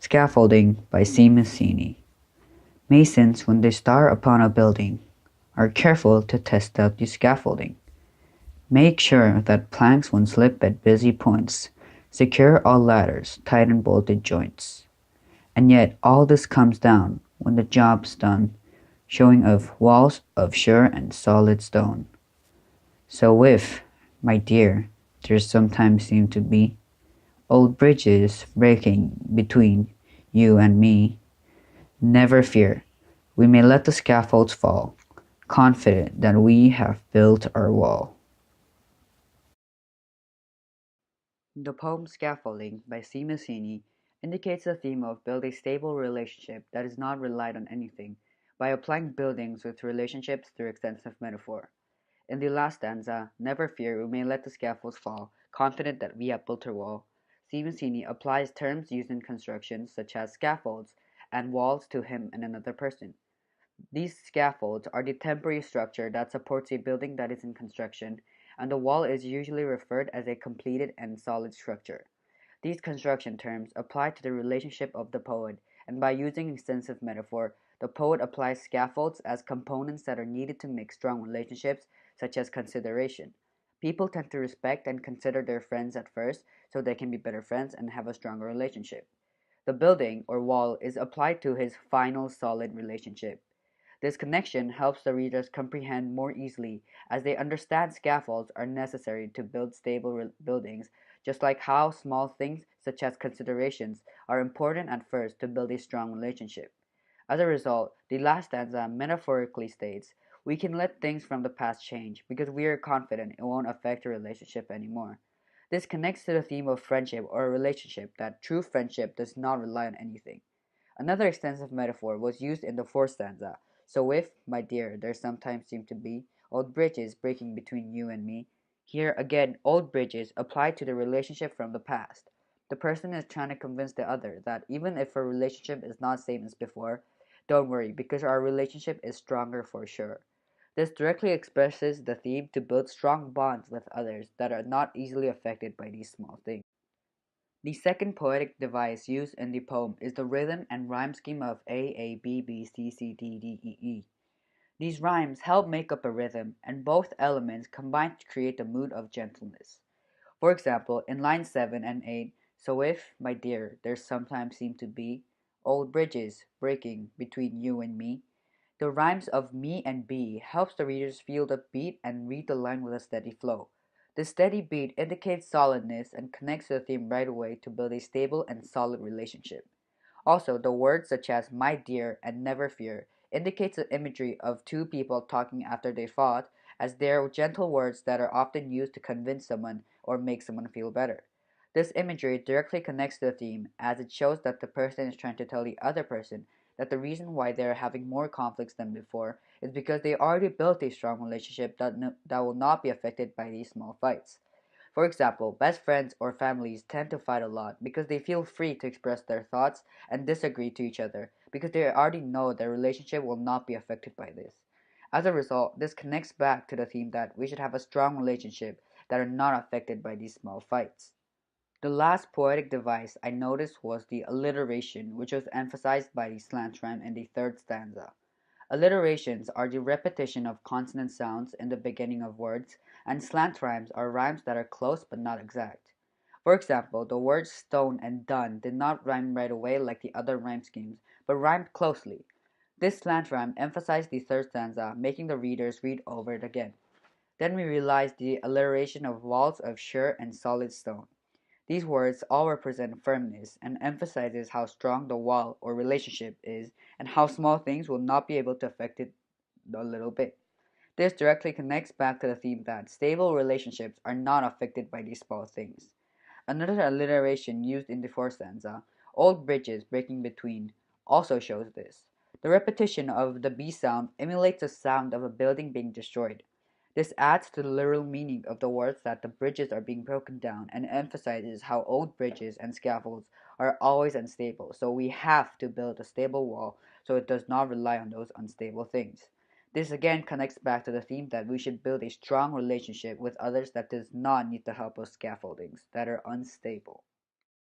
Scaffolding by C. Massini. Masons, when they start upon a building, are careful to test out the scaffolding. Make sure that planks won't slip at busy points. Secure all ladders, tighten bolted joints. And yet all this comes down when the job's done, showing of walls of sure and solid stone. So if, my dear, there sometimes seem to be old bridges breaking between you and me, never fear, we may let the scaffolds fall, confident that we have built our wall. The poem Scaffolding by C. Massini indicates the theme of building a stable relationship that is not relied on anything by applying buildings with relationships through extensive metaphor. In the last stanza, never fear, we may let the scaffolds fall, confident that we have built our wall. C. Massini applies terms used in construction such as scaffolds and walls to him and another person. These scaffolds are the temporary structure that supports a building that is in construction, and the wall is usually referred as a completed and solid structure. These construction terms apply to the relationship of the poet, and by using extensive metaphor, the poet applies scaffolds as components that are needed to make strong relationships, such as consideration. People tend to respect and consider their friends at first so they can be better friends and have a stronger relationship. The building or wall is applied to his final solid relationship. This connection helps the readers comprehend more easily as they understand scaffolds are necessary to build stable buildings, just like how small things such as considerations are important at first to build a strong relationship. As a result, the last stanza metaphorically states, we can let things from the past change because we are confident it won't affect a relationship anymore. This connects to the theme of friendship or a relationship that true friendship does not rely on anything. Another extensive metaphor was used in the fourth stanza. So if, my dear, there sometimes seem to be old bridges breaking between you and me, here again old bridges apply to the relationship from the past. The person is trying to convince the other that even if a relationship is not same as before, don't worry because our relationship is stronger for sure. This directly expresses the theme to build strong bonds with others that are not easily affected by these small things. The second poetic device used in the poem is the rhythm and rhyme scheme of A A B B C C D D E E. These rhymes help make up a rhythm, and both elements combine to create a mood of gentleness. For example, in lines 7 and 8, so if, my dear, there sometimes seem to be old bridges breaking between you and me, the rhymes of me and be helps the readers feel the beat and read the line with a steady flow. The steady beat indicates solidness and connects to the theme right away to build a stable and solid relationship. Also, the words such as my dear and never fear indicates the imagery of two people talking after they fought, as they are gentle words that are often used to convince someone or make someone feel better. This imagery directly connects to the theme as it shows that the person is trying to tell the other person that the reason why they are having more conflicts than before is because they already built a strong relationship that will not be affected by these small fights. For example, best friends or families tend to fight a lot because they feel free to express their thoughts and disagree to each other because they already know their relationship will not be affected by this. As a result, this connects back to the theme that we should have a strong relationship that are not affected by these small fights. The last poetic device I noticed was the alliteration, which was emphasized by the slant rhyme in the third stanza. Alliterations are the repetition of consonant sounds in the beginning of words, and slant rhymes are rhymes that are close but not exact. For example, the words stone and done did not rhyme right away like the other rhyme schemes, but rhymed closely. This slant rhyme emphasized the third stanza, making the readers read over it again. Then we realized the alliteration of walls of sure and solid stone. These words all represent firmness and emphasizes how strong the wall or relationship is and how small things will not be able to affect it a little bit. This directly connects back to the theme that stable relationships are not affected by these small things. Another alliteration used in the fourth stanza, old bridges breaking between, also shows this. The repetition of the B sound emulates the sound of a building being destroyed. This adds to the literal meaning of the words that the bridges are being broken down and emphasizes how old bridges and scaffolds are always unstable, so we have to build a stable wall so it does not rely on those unstable things. This again connects back to the theme that we should build a strong relationship with others that does not need the help of scaffoldings that are unstable.